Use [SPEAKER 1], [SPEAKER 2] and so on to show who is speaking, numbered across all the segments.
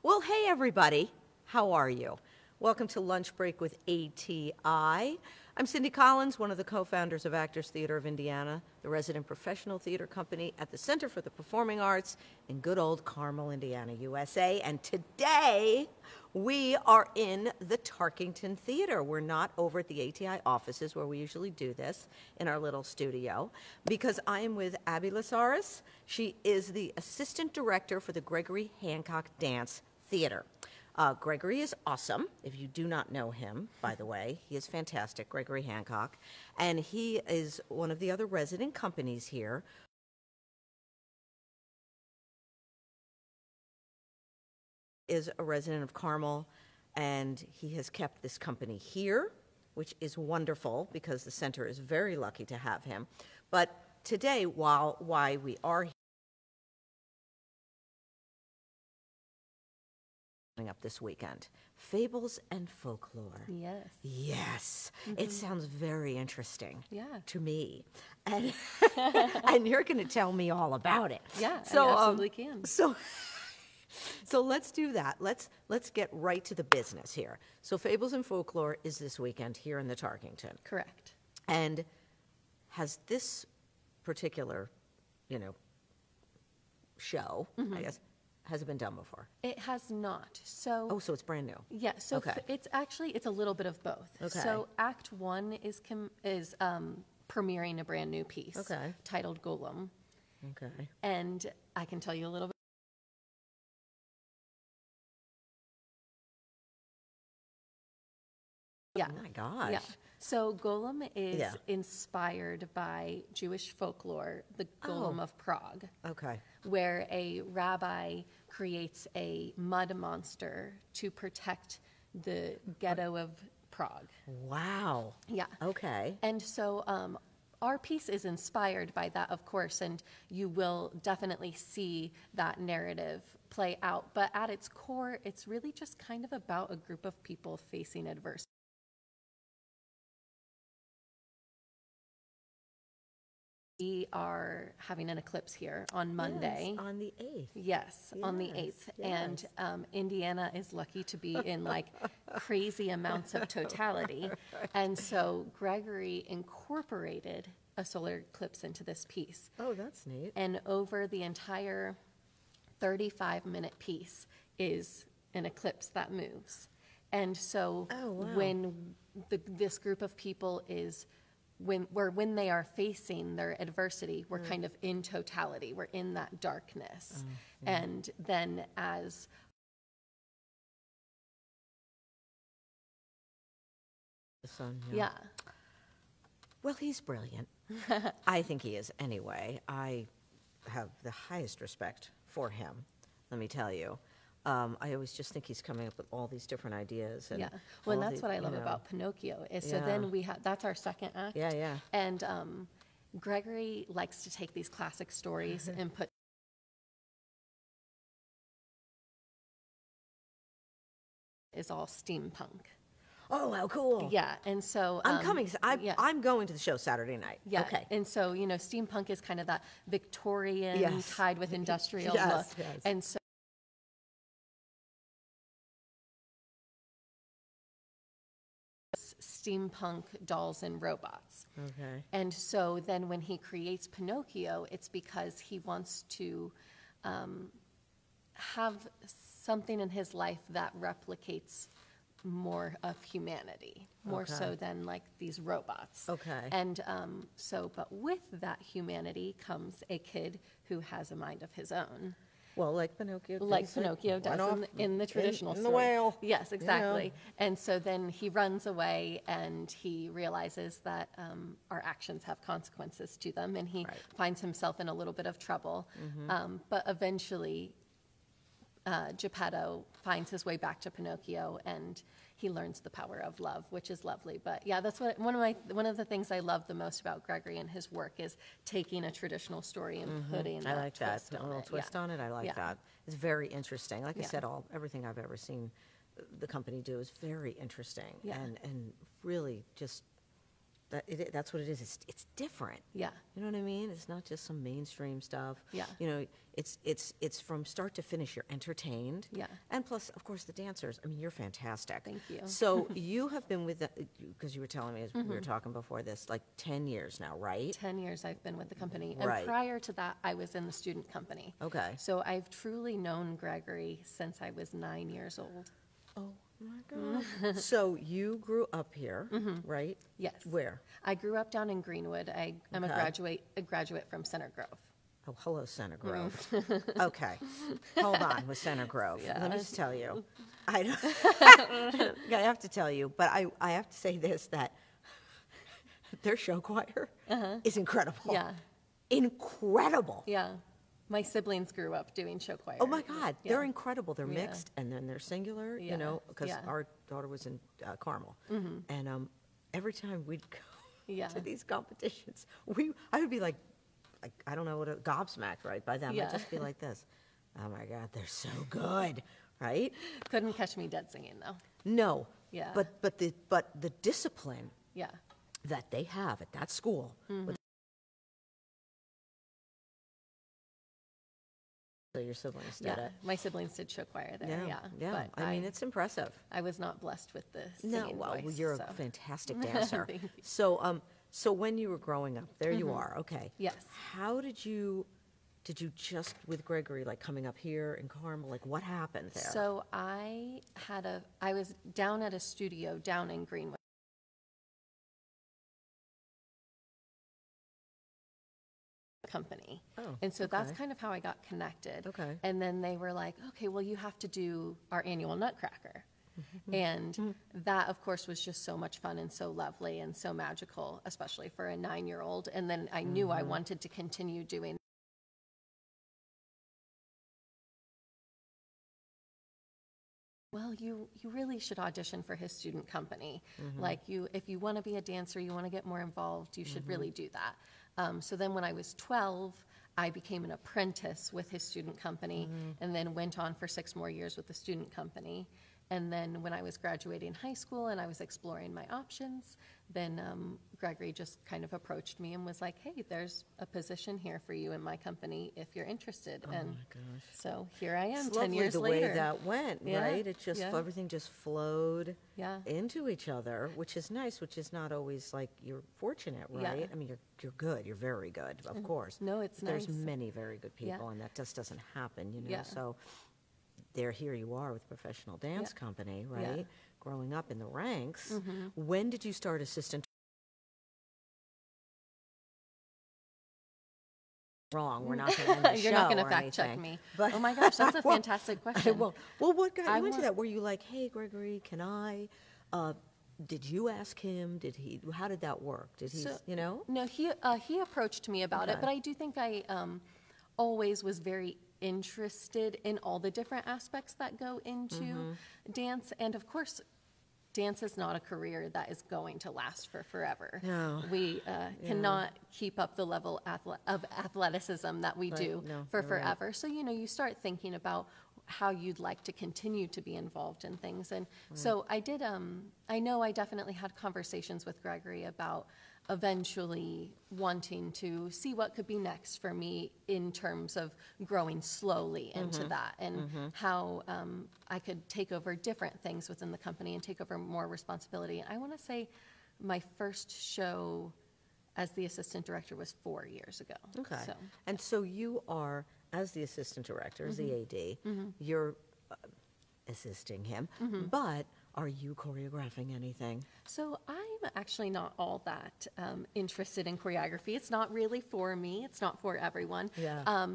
[SPEAKER 1] Well, hey, everybody. How are you? Welcome to Lunch Break with ATI. I'm Cindy Collins, one of the co-founders of Actors Theater of Indiana, the resident professional theater company at the Center for the Performing Arts in good old Carmel, Indiana, USA. And today, we are in the Tarkington Theater. We're not over at the ATI offices where we usually do this in our little studio, because I am with Abigail Lessaris. She is the assistant director for the Gregory Hancock Dance Theater. Gregory is awesome. If you do not know him, by the way, he is fantastic, Gregory Hancock. And he is one of the other resident companies here. Is a resident of Carmel, and he has kept this company here, which is wonderful because the center is very lucky to have him. But today, why we are here up this weekend, Fables and Folklore.
[SPEAKER 2] Yes.
[SPEAKER 1] Yes. It sounds very interesting.
[SPEAKER 2] Yeah.
[SPEAKER 1] To me. And, and you're going to tell me all about it.
[SPEAKER 2] Yeah,
[SPEAKER 1] so,
[SPEAKER 2] I absolutely can.
[SPEAKER 1] So let's do that. Let's get right to the business here. So Fables and Folklore is this weekend here in the Tarkington.
[SPEAKER 2] Correct.
[SPEAKER 1] And has this particular, show, I guess, has it been done before?
[SPEAKER 2] It has not. So
[SPEAKER 1] Oh, so it's brand new.
[SPEAKER 2] yeah, so
[SPEAKER 1] Okay.
[SPEAKER 2] it's a little bit of both.
[SPEAKER 1] Okay.
[SPEAKER 2] So Act 1 is premiering a brand new piece
[SPEAKER 1] Okay.
[SPEAKER 2] titled Golem.
[SPEAKER 1] Okay.
[SPEAKER 2] And I can tell you a little bit. Yeah.
[SPEAKER 1] Oh my gosh.
[SPEAKER 2] Yeah. So Golem is
[SPEAKER 1] Yeah.
[SPEAKER 2] inspired by Jewish folklore, the Golem of Prague,
[SPEAKER 1] Okay.
[SPEAKER 2] where a rabbi creates a mud monster to protect the ghetto of Prague.
[SPEAKER 1] Wow.
[SPEAKER 2] Yeah.
[SPEAKER 1] Okay.
[SPEAKER 2] And so our piece is inspired by that, of course, and you will definitely see that narrative play out. But at its core, it's really just kind of about a group of people facing adversity. We are having an eclipse here on Monday.
[SPEAKER 1] Yes, on the 8th.
[SPEAKER 2] Yes, on the
[SPEAKER 1] Yes,
[SPEAKER 2] 8th. And Indiana is lucky to be in like crazy amounts of totality. And so Gregory incorporated a solar eclipse into this piece.
[SPEAKER 1] Oh, that's neat.
[SPEAKER 2] And over the entire 35-minute piece is an eclipse that moves. And so
[SPEAKER 1] Oh, wow.
[SPEAKER 2] when this group of people is when they are facing their adversity, we're kind of in totality. We're in that darkness. And then as
[SPEAKER 1] The sun.
[SPEAKER 2] yeah.
[SPEAKER 1] Well, he's brilliant. I think he is anyway. I have the highest respect for him, let me tell you. I always just think he's coming up with all these different ideas. And
[SPEAKER 2] Yeah. Well, and
[SPEAKER 1] all
[SPEAKER 2] that's
[SPEAKER 1] the-
[SPEAKER 2] what I love
[SPEAKER 1] you know.
[SPEAKER 2] about Pinocchio is so
[SPEAKER 1] Yeah.
[SPEAKER 2] then we have that's our second act.
[SPEAKER 1] Yeah, yeah.
[SPEAKER 2] And Gregory likes to take these classic stories and put is all steampunk.
[SPEAKER 1] Oh, how cool.
[SPEAKER 2] Yeah, and so
[SPEAKER 1] I'm coming.
[SPEAKER 2] yeah.
[SPEAKER 1] I'm going to the show Saturday night.
[SPEAKER 2] Yeah,
[SPEAKER 1] Okay.
[SPEAKER 2] and so steampunk is kind of that Victorian
[SPEAKER 1] Yes.
[SPEAKER 2] tied with industrial
[SPEAKER 1] Yes,
[SPEAKER 2] look,
[SPEAKER 1] yes.
[SPEAKER 2] and so steampunk dolls and robots.
[SPEAKER 1] Okay.
[SPEAKER 2] And so then when he creates Pinocchio, it's because he wants to have something in his life that replicates more of humanity, more
[SPEAKER 1] Okay.
[SPEAKER 2] so than like these robots.
[SPEAKER 1] Okay.
[SPEAKER 2] And but with that humanity comes a kid who has a mind of his own.
[SPEAKER 1] Well, like Pinocchio does.
[SPEAKER 2] Like Pinocchio
[SPEAKER 1] Went
[SPEAKER 2] does
[SPEAKER 1] off
[SPEAKER 2] in the traditional
[SPEAKER 1] in the
[SPEAKER 2] story.
[SPEAKER 1] whale.
[SPEAKER 2] Yes, exactly. And so then he runs away and he realizes that our actions have consequences to them, and he
[SPEAKER 1] Right.
[SPEAKER 2] finds himself in a little bit of trouble. But eventually, Geppetto finds his way back to Pinocchio, and he learns the power of love, which is lovely. But yeah, that's what one of the things I love the most about Gregory and his work is taking a traditional story and putting
[SPEAKER 1] I like that.
[SPEAKER 2] twist
[SPEAKER 1] A
[SPEAKER 2] on
[SPEAKER 1] little
[SPEAKER 2] it.
[SPEAKER 1] twist
[SPEAKER 2] Yeah.
[SPEAKER 1] on it. I like
[SPEAKER 2] Yeah.
[SPEAKER 1] that. It's very interesting. Like I
[SPEAKER 2] Yeah.
[SPEAKER 1] said, everything I've ever seen the company do is very interesting
[SPEAKER 2] Yeah.
[SPEAKER 1] and really just That's what it is. It's different.
[SPEAKER 2] Yeah.
[SPEAKER 1] You know what I mean? It's not just some mainstream stuff.
[SPEAKER 2] Yeah.
[SPEAKER 1] You know, it's from start to finish. You're entertained.
[SPEAKER 2] Yeah.
[SPEAKER 1] And plus, of course, the dancers. I mean, you're fantastic.
[SPEAKER 2] Thank you.
[SPEAKER 1] So you have been with because you were telling me as we were talking before this, like 10 years now, right?
[SPEAKER 2] 10 years I've been with the company.
[SPEAKER 1] Right.
[SPEAKER 2] And prior to that, I was in the student company.
[SPEAKER 1] Okay.
[SPEAKER 2] So I've truly known Gregory since I was 9 years old.
[SPEAKER 1] Oh my God. So you grew up here, right?
[SPEAKER 2] Yes.
[SPEAKER 1] Where?
[SPEAKER 2] I grew up down in Greenwood. I'm
[SPEAKER 1] Okay.
[SPEAKER 2] a graduate from Center Grove.
[SPEAKER 1] Oh, hello, Center Grove. Okay. Hold on with Center Grove.
[SPEAKER 2] Yeah.
[SPEAKER 1] Let me just tell you. I have to tell you, but I have to say this, that their show choir is incredible.
[SPEAKER 2] Yeah.
[SPEAKER 1] Incredible.
[SPEAKER 2] Yeah. My siblings grew up doing show choir.
[SPEAKER 1] Oh my God,
[SPEAKER 2] Yeah.
[SPEAKER 1] they're incredible. They're
[SPEAKER 2] Yeah.
[SPEAKER 1] mixed and then they're singular,
[SPEAKER 2] Yeah.
[SPEAKER 1] you know, because
[SPEAKER 2] Yeah.
[SPEAKER 1] our daughter was in Carmel. And every time we'd go
[SPEAKER 2] Yeah.
[SPEAKER 1] to these competitions, I would be like, I don't know what, gobsmacked, right? By them,
[SPEAKER 2] Yeah.
[SPEAKER 1] I'd just be like this. Oh my God, they're so good, right?
[SPEAKER 2] Couldn't catch me dead singing though.
[SPEAKER 1] No.
[SPEAKER 2] Yeah.
[SPEAKER 1] But the discipline
[SPEAKER 2] Yeah.
[SPEAKER 1] that they have at that school. So your siblings did
[SPEAKER 2] Yeah.
[SPEAKER 1] it.
[SPEAKER 2] My siblings did show choir there. Yeah.
[SPEAKER 1] Yeah.
[SPEAKER 2] But
[SPEAKER 1] I mean, it's impressive.
[SPEAKER 2] I was not blessed with the
[SPEAKER 1] No,
[SPEAKER 2] singing
[SPEAKER 1] well,
[SPEAKER 2] voice.
[SPEAKER 1] you're
[SPEAKER 2] so.
[SPEAKER 1] a fantastic dancer.
[SPEAKER 2] Thank you.
[SPEAKER 1] So when you were growing up, there you are. Okay.
[SPEAKER 2] Yes.
[SPEAKER 1] How did you just with Gregory, like coming up here in Carmel, like what happened there?
[SPEAKER 2] So I was down at a studio down in Greenwood. Company.
[SPEAKER 1] Oh,
[SPEAKER 2] and so that's
[SPEAKER 1] okay.
[SPEAKER 2] kind of how I got connected.
[SPEAKER 1] Okay.
[SPEAKER 2] And then they were like, okay, well, you have to do our annual Nutcracker. And that, of course, was just so much fun and so lovely and so magical, especially for a 9-year-old. And then I knew I wanted to continue doing. Well, you really should audition for his student company. Like if you want to be a dancer, you want to get more involved, you should really do that. So then when I was 12, I became an apprentice with his student company and then went on for 6 more years with the student company. And then when I was graduating high school and I was exploring my options, then Gregory just kind of approached me and was like, hey, there's a position here for you in my company if you're interested.
[SPEAKER 1] Oh
[SPEAKER 2] And
[SPEAKER 1] my gosh.
[SPEAKER 2] so here I am,
[SPEAKER 1] It's
[SPEAKER 2] 10
[SPEAKER 1] lovely
[SPEAKER 2] years
[SPEAKER 1] the
[SPEAKER 2] later.
[SPEAKER 1] way that went,
[SPEAKER 2] Yeah,
[SPEAKER 1] right? It just
[SPEAKER 2] yeah.
[SPEAKER 1] everything just flowed
[SPEAKER 2] Yeah.
[SPEAKER 1] into each other, which is nice, which is not always like you're fortunate,
[SPEAKER 2] Yeah.
[SPEAKER 1] right? I mean, you're good, you're very good, of course.
[SPEAKER 2] No, it's
[SPEAKER 1] There's
[SPEAKER 2] nice.
[SPEAKER 1] many very good
[SPEAKER 2] Yeah.
[SPEAKER 1] people, and that just doesn't happen, you know.
[SPEAKER 2] Yeah.
[SPEAKER 1] So here you are with a professional dance company,
[SPEAKER 2] Yeah.
[SPEAKER 1] right? Growing up in the ranks. When did you start assistant? Wrong. We're not going to end the
[SPEAKER 2] You're
[SPEAKER 1] show
[SPEAKER 2] not going to
[SPEAKER 1] or
[SPEAKER 2] fact check
[SPEAKER 1] anything.
[SPEAKER 2] me.
[SPEAKER 1] But
[SPEAKER 2] Oh my gosh, that's a
[SPEAKER 1] I won't.
[SPEAKER 2] fantastic
[SPEAKER 1] I
[SPEAKER 2] question.
[SPEAKER 1] won't. Well, what got
[SPEAKER 2] I
[SPEAKER 1] you into
[SPEAKER 2] want-
[SPEAKER 1] that? Were you like, hey, Gregory, can I? Did you ask him? Did he? How did that work? Did he?
[SPEAKER 2] So-
[SPEAKER 1] You know?
[SPEAKER 2] No, he approached me about it,
[SPEAKER 1] Okay.
[SPEAKER 2] but I do think I always was very interested in all the different aspects that go into dance. And of course, dance is not a career that is going to last for forever.
[SPEAKER 1] No.
[SPEAKER 2] We cannot keep up the level of athleticism that we do
[SPEAKER 1] no,
[SPEAKER 2] for
[SPEAKER 1] you're right.
[SPEAKER 2] forever. So, you start thinking about how you'd like to continue to be involved in things. And so I did, I know I definitely had conversations with Gregory about eventually wanting to see what could be next for me in terms of growing slowly into that and how I could take over different things within the company and take over more responsibility. I want to say my first show as the assistant director was 4 years ago.
[SPEAKER 1] Okay.
[SPEAKER 2] So,
[SPEAKER 1] And so you are, as the assistant director, as the AD, you're assisting him, but are you choreographing anything?
[SPEAKER 2] so I'm actually not all that interested in choreography. It's not really for me. It's not for everyone.
[SPEAKER 1] Yeah.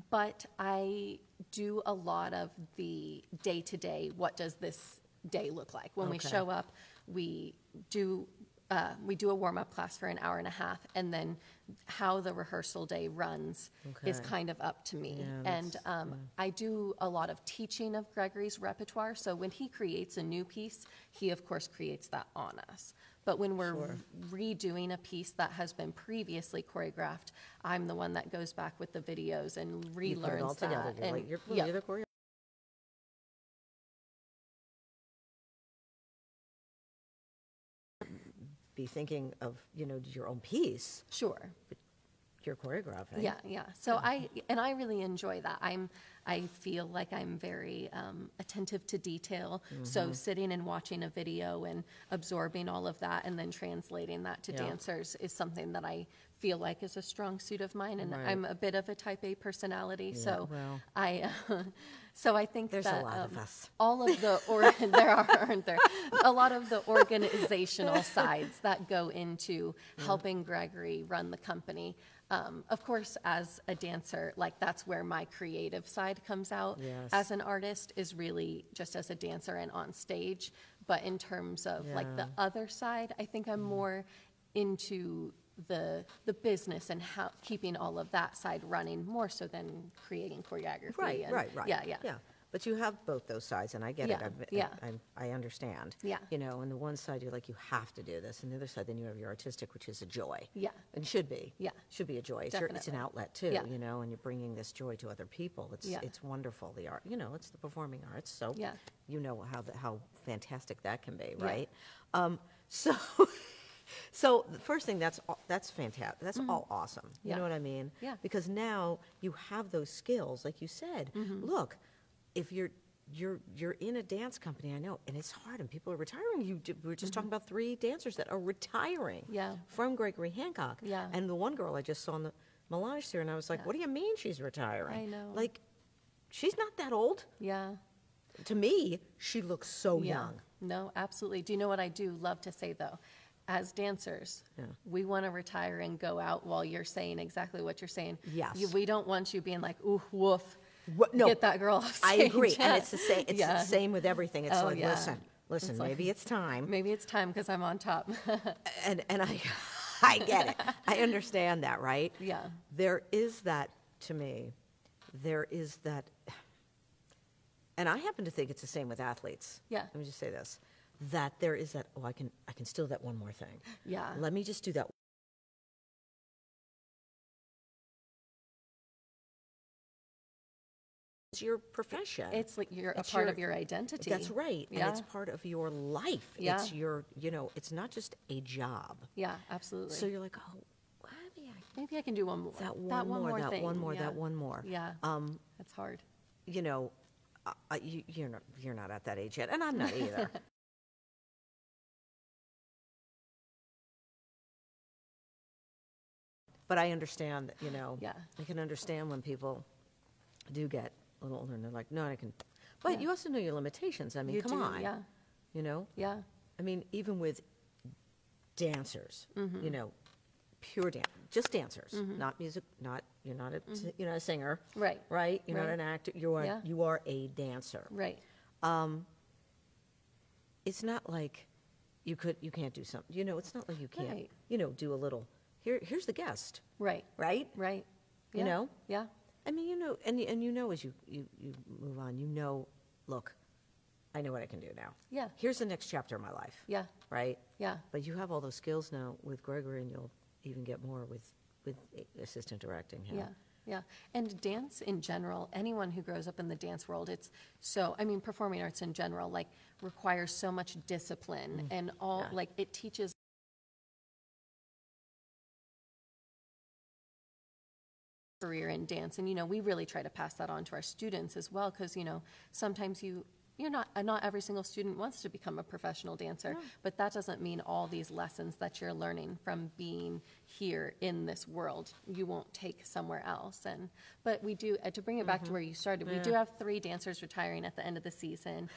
[SPEAKER 2] But I do a lot of the day-to-day, what does this day look like? When we
[SPEAKER 1] Okay.
[SPEAKER 2] show up, we do a warm-up class for an hour and a half, and then how the rehearsal day runs is
[SPEAKER 1] Okay.
[SPEAKER 2] kind of up to me.
[SPEAKER 1] Yeah,
[SPEAKER 2] And
[SPEAKER 1] that's-
[SPEAKER 2] I do a lot of teaching of Gregory's repertoire. So when he creates a new piece, he of course creates that on us. But when we're
[SPEAKER 1] Sure.
[SPEAKER 2] redoing a piece that has been previously choreographed, I'm the one that goes back with the videos and
[SPEAKER 1] You
[SPEAKER 2] relearns
[SPEAKER 1] put it all together.
[SPEAKER 2] that.
[SPEAKER 1] You're
[SPEAKER 2] And
[SPEAKER 1] like, you're
[SPEAKER 2] yeah.
[SPEAKER 1] the choreo. be thinking of, you know, your own piece.
[SPEAKER 2] Sure.
[SPEAKER 1] You're choreographing.
[SPEAKER 2] Yeah, yeah. So I really enjoy that. I feel like I'm very attentive to detail. So sitting and watching a video and absorbing all of that and then translating that to dancers is something that I feel like is a strong suit of mine. And I'm a bit of a type A personality, so I think
[SPEAKER 1] there's
[SPEAKER 2] that
[SPEAKER 1] a lot of us.
[SPEAKER 2] all of the aren't there? A lot of the organizational sides that go into helping Gregory run the company. Of course, as a dancer, like that's where my creative side comes out.
[SPEAKER 1] Yes.
[SPEAKER 2] As an artist is really just as a dancer and on stage. But in terms of like the other side, I think I'm more into the business and how keeping all of that side running more so than creating choreography.
[SPEAKER 1] Right,
[SPEAKER 2] and,
[SPEAKER 1] right.
[SPEAKER 2] Yeah.
[SPEAKER 1] But you have both those sides, and I get it. I understand.
[SPEAKER 2] Yeah.
[SPEAKER 1] You know, on the one side, you're like, you have to do this. And the other side, then you have your artistic, which is a joy.
[SPEAKER 2] Yeah.
[SPEAKER 1] And should be.
[SPEAKER 2] Yeah.
[SPEAKER 1] Should be a joy. It's
[SPEAKER 2] Definitely.
[SPEAKER 1] it's an outlet, too,
[SPEAKER 2] Yeah.
[SPEAKER 1] you know, and you're bringing this joy to other people. It's wonderful, the art. You know, it's the performing arts. So you know how fantastic that can be, right? So the first thing, that's fantastic. That's all awesome. You know what I mean?
[SPEAKER 2] Yeah.
[SPEAKER 1] Because now you have those skills, like you said. Look, if you're in a dance company, I know, and it's hard, and people are retiring. We were just talking about 3 dancers that are retiring from Gregory Hancock.
[SPEAKER 2] Yeah.
[SPEAKER 1] And the one girl I just saw in the Melange here, and I was like, what do you mean she's retiring?
[SPEAKER 2] I know.
[SPEAKER 1] Like, she's not that old.
[SPEAKER 2] Yeah.
[SPEAKER 1] To me, she looks so young.
[SPEAKER 2] No, absolutely. Do you know what I do love to say, though? As dancers, we want to retire and go out while you're saying exactly what you're saying.
[SPEAKER 1] Yes.
[SPEAKER 2] We don't want you being like, ooh, woof,
[SPEAKER 1] No,
[SPEAKER 2] get that girl off
[SPEAKER 1] I
[SPEAKER 2] stage.
[SPEAKER 1] agree, and it's the same. It's the same with everything. It's like, listen,
[SPEAKER 2] It's like,
[SPEAKER 1] maybe it's time.
[SPEAKER 2] Maybe it's time because I'm on top.
[SPEAKER 1] and I get it. I understand that, right?
[SPEAKER 2] Yeah.
[SPEAKER 1] There is that, to me, there is that, and I happen to think it's the same with athletes.
[SPEAKER 2] Yeah.
[SPEAKER 1] Let me just say this, that there is that, I can still do that one more thing.
[SPEAKER 2] Yeah.
[SPEAKER 1] Let me just do that. It's your profession.
[SPEAKER 2] It's like you're a part of your identity.
[SPEAKER 1] That's right.
[SPEAKER 2] Yeah.
[SPEAKER 1] And it's part of your life.
[SPEAKER 2] Yeah.
[SPEAKER 1] It's your, you know, it's not just a job.
[SPEAKER 2] Yeah, absolutely.
[SPEAKER 1] So you're like,
[SPEAKER 2] maybe I can do one more.
[SPEAKER 1] that one more, that
[SPEAKER 2] thing.
[SPEAKER 1] one more,
[SPEAKER 2] Yeah.
[SPEAKER 1] that one more.
[SPEAKER 2] Yeah. That's hard.
[SPEAKER 1] You know, you're not at that age yet, and I'm not either. But I understand that, you know, I can understand when people do get a little older and they're like, no, I can. But you also know your limitations. I mean, come on.
[SPEAKER 2] Yeah.
[SPEAKER 1] You know?
[SPEAKER 2] Yeah.
[SPEAKER 1] I mean, even with dancers, you know, pure dance, just dancers, not music, you're not a singer.
[SPEAKER 2] Right.
[SPEAKER 1] Right? You're not
[SPEAKER 2] Right.
[SPEAKER 1] an actor. You are a dancer.
[SPEAKER 2] Right.
[SPEAKER 1] It's not like you can't do something. You know, it's not like you can't,
[SPEAKER 2] Right.
[SPEAKER 1] you know, do a little, here's the guest.
[SPEAKER 2] Right.
[SPEAKER 1] Right?
[SPEAKER 2] Right.
[SPEAKER 1] You
[SPEAKER 2] Yeah.
[SPEAKER 1] know?
[SPEAKER 2] Yeah.
[SPEAKER 1] I mean, you know, and you know as you move on, you know, look, I know what I can do now.
[SPEAKER 2] Yeah.
[SPEAKER 1] Here's the next chapter of my life.
[SPEAKER 2] Yeah.
[SPEAKER 1] Right?
[SPEAKER 2] Yeah.
[SPEAKER 1] But you have all those skills now with Gregory, and you'll even get more with assistant directing him.
[SPEAKER 2] Yeah. Yeah. And dance in general, anyone who grows up in the dance world, it's so, I mean, performing arts in general, like, requires so much discipline and all, like, it teaches career in dance. And, you know, we really try to pass that on to our students as well, because, you know, sometimes you're not every single student wants to become a professional dancer, but that doesn't mean all these lessons that you're learning from being here in this world you won't take somewhere else. But we do, to bring it back to where you started, we do have 3 dancers retiring at the end of the season,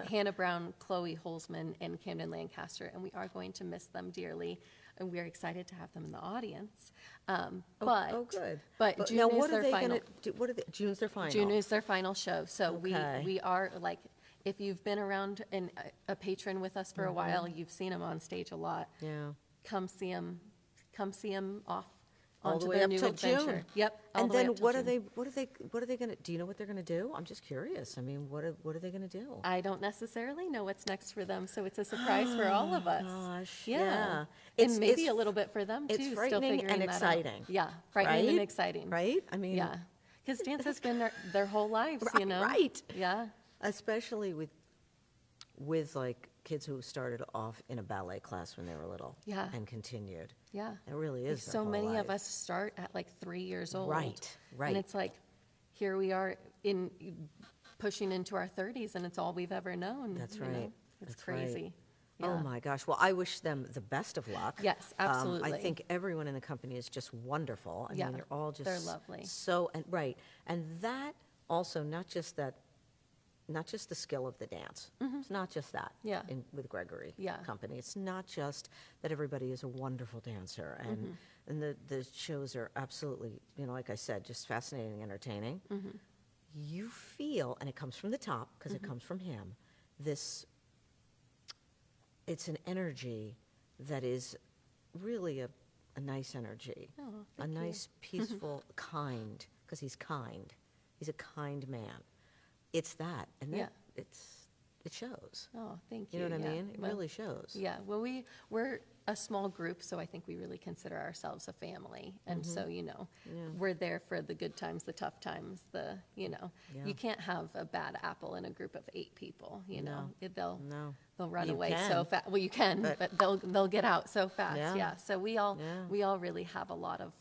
[SPEAKER 2] Hannah Brown, Chloe Holzman, and Camden Lancaster, and we are going to miss them dearly, and we're excited to have them in the audience.
[SPEAKER 1] Good.
[SPEAKER 2] But June
[SPEAKER 1] now,
[SPEAKER 2] is
[SPEAKER 1] what
[SPEAKER 2] their
[SPEAKER 1] are they
[SPEAKER 2] final.
[SPEAKER 1] going to do? June's their final.
[SPEAKER 2] June is their final show. So
[SPEAKER 1] Okay.
[SPEAKER 2] we are, like, if you've been around and a patron with us for a while, you've seen them on stage a lot.
[SPEAKER 1] Yeah.
[SPEAKER 2] Come see them off
[SPEAKER 1] All
[SPEAKER 2] onto
[SPEAKER 1] the way
[SPEAKER 2] their
[SPEAKER 1] up
[SPEAKER 2] new
[SPEAKER 1] till
[SPEAKER 2] adventure.
[SPEAKER 1] June.
[SPEAKER 2] Yep. all
[SPEAKER 1] And
[SPEAKER 2] the way
[SPEAKER 1] then
[SPEAKER 2] up till
[SPEAKER 1] what are
[SPEAKER 2] June.
[SPEAKER 1] they going to, do you know what they're going to do? I'm just curious. I mean, what are they going to do?
[SPEAKER 2] I don't necessarily know what's next for them, so it's a surprise for all of us.
[SPEAKER 1] Gosh,
[SPEAKER 2] Yeah.
[SPEAKER 1] It's-
[SPEAKER 2] And maybe
[SPEAKER 1] it's-
[SPEAKER 2] a little bit for them too.
[SPEAKER 1] it's
[SPEAKER 2] still
[SPEAKER 1] frightening
[SPEAKER 2] figuring
[SPEAKER 1] and
[SPEAKER 2] that
[SPEAKER 1] exciting.
[SPEAKER 2] Out. Yeah, frightening and
[SPEAKER 1] Right?
[SPEAKER 2] exciting.
[SPEAKER 1] Right? I mean,
[SPEAKER 2] Yeah, because dance has been their whole lives, you know.
[SPEAKER 1] Right.
[SPEAKER 2] Yeah.
[SPEAKER 1] Especially with like kids who started off in a ballet class when they were little and continued.
[SPEAKER 2] Yeah.
[SPEAKER 1] It really is their
[SPEAKER 2] So
[SPEAKER 1] whole
[SPEAKER 2] many
[SPEAKER 1] life.
[SPEAKER 2] of us start at like 3 years old.
[SPEAKER 1] Right.
[SPEAKER 2] And it's like, here we are pushing into our 30s, and it's all we've ever known.
[SPEAKER 1] That's
[SPEAKER 2] you
[SPEAKER 1] right.
[SPEAKER 2] know? It's
[SPEAKER 1] That's
[SPEAKER 2] crazy.
[SPEAKER 1] right.
[SPEAKER 2] Yeah.
[SPEAKER 1] Oh my gosh. Well, I wish them the best of luck.
[SPEAKER 2] Yes, absolutely.
[SPEAKER 1] I think everyone in the company is just wonderful. I mean, you're all just
[SPEAKER 2] they're lovely.
[SPEAKER 1] So, and right. And that also, not just the skill of the dance. It's not just that with Gregory Company. It's not just that everybody is a wonderful dancer. And the shows are absolutely, like I said, just fascinating and entertaining. You feel, and it comes from the top, because it comes from him, it's an energy that is really a nice energy.
[SPEAKER 2] Oh,
[SPEAKER 1] a nice, peaceful, kind, because he's kind. He's a kind man. It's that, and that it shows.
[SPEAKER 2] Oh, thank you.
[SPEAKER 1] You know what I mean? It really shows.
[SPEAKER 2] Yeah. Well, we're a small group, so I think we really consider ourselves a family, and so we're there for the good times, the tough times. You can't have a bad apple in a group of 8 people. They'll run
[SPEAKER 1] You
[SPEAKER 2] away
[SPEAKER 1] can,
[SPEAKER 2] so fast. Well, you can, but they'll get out so fast.
[SPEAKER 1] Yeah.
[SPEAKER 2] Yeah. So we all really have a lot of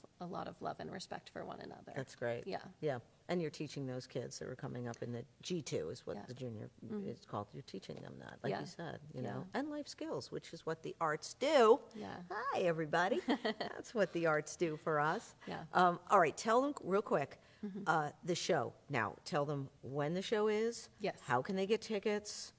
[SPEAKER 2] love and respect for one another.
[SPEAKER 1] That's great.
[SPEAKER 2] Yeah.
[SPEAKER 1] Yeah. And you're teaching those kids that are coming up in the G2 is what the junior is called. You're teaching them that, like you said, know, and life skills, which is what the arts do.
[SPEAKER 2] Yeah.
[SPEAKER 1] Hi, everybody. That's what the arts do for us.
[SPEAKER 2] Yeah.
[SPEAKER 1] All right, tell them real quick the show. Now, tell them when the show is.
[SPEAKER 2] Yes.
[SPEAKER 1] How can they get tickets?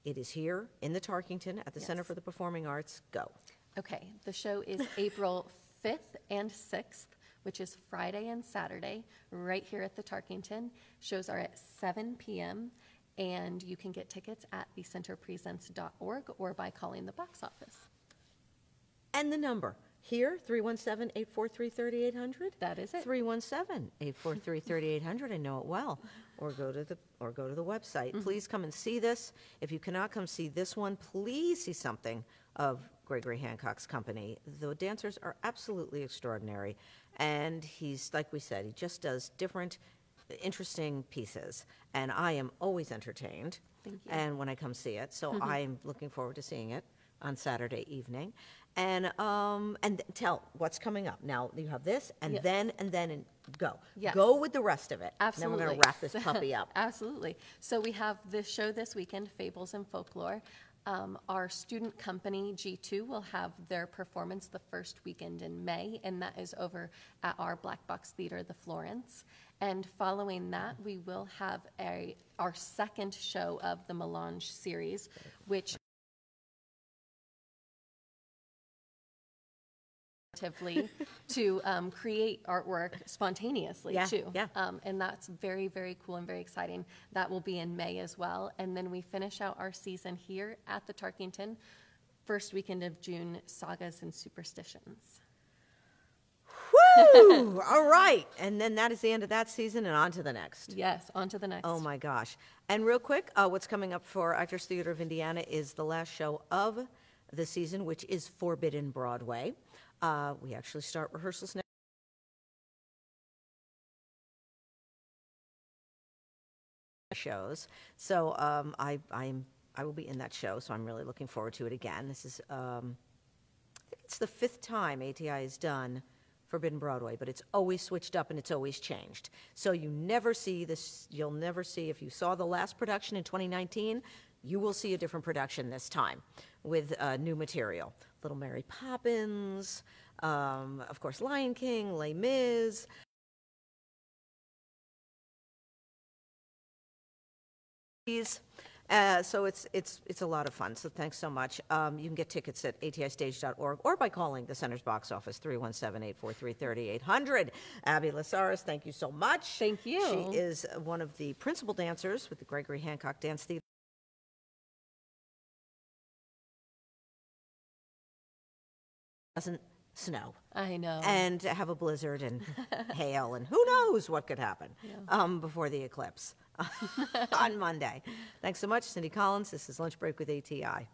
[SPEAKER 1] It is here in the Tarkington at the Center for the Performing Arts. Go.
[SPEAKER 2] Okay. The show is April 5th and 6th, which is Friday and Saturday, right here at the Tarkington. Shows are at 7 p.m., and you can get tickets at thecenterpresents.org or by calling the box office.
[SPEAKER 1] And the number here, 317-843-3800?
[SPEAKER 2] That is it.
[SPEAKER 1] 317-843-3800. I know it well. Or go to the website. Please come and see this. If you cannot come see this one, please see something of Gregory Hancock's company. The dancers are absolutely extraordinary. And he's, like we said, he just does different, interesting pieces. And I am always entertained.
[SPEAKER 2] Thank you.
[SPEAKER 1] And when I come see it. So I'm looking forward to seeing it on Saturday evening. And tell what's coming up. Now you have this, and then go.
[SPEAKER 2] Yes.
[SPEAKER 1] Go with the rest of it.
[SPEAKER 2] Absolutely.
[SPEAKER 1] And then we're going to wrap this puppy up.
[SPEAKER 2] Absolutely. So we have this show this weekend, Fables and Folklore. Our student company, G2, will have their performance the first weekend in May, and that is over at our Black Box Theater, the Florence. And following that, we will have our second show of the Melange series, which to create artwork spontaneously too.
[SPEAKER 1] Yeah.
[SPEAKER 2] And that's very, very cool and very exciting. That will be in May as well. And then we finish out our season here at the Tarkington, first weekend of June, Sagas and Superstitions.
[SPEAKER 1] Woo! All right. And then that is the end of that season and on to the next.
[SPEAKER 2] Yes, on to the next.
[SPEAKER 1] Oh my gosh. And real quick, what's coming up for Actors Theater of Indiana is the last show of the season, which is Forbidden Broadway. We actually start rehearsals next shows. So I will be in that show, so I'm really looking forward to it again. This is I think it's the 5th time ATI has done Forbidden Broadway, but it's always switched up and it's always changed. So you never see this, you'll never see, if you saw the last production in 2019, you will see a different production this time with new material. Little Mary Poppins, of course, Lion King, Les Mis. So it's a lot of fun. So thanks so much. You can get tickets at atistage.org or by calling the Center's box office 317-843-3800. Abby Lessaris, thank you so much.
[SPEAKER 2] Thank you.
[SPEAKER 1] She is one of the principal dancers with the Gregory Hancock Dance Theater. Doesn't snow.
[SPEAKER 2] I know.
[SPEAKER 1] And have a blizzard and hail and who knows what could happen before the eclipse on Monday. Thanks so much, Cindy Collins. This is Lunch Break with ATI.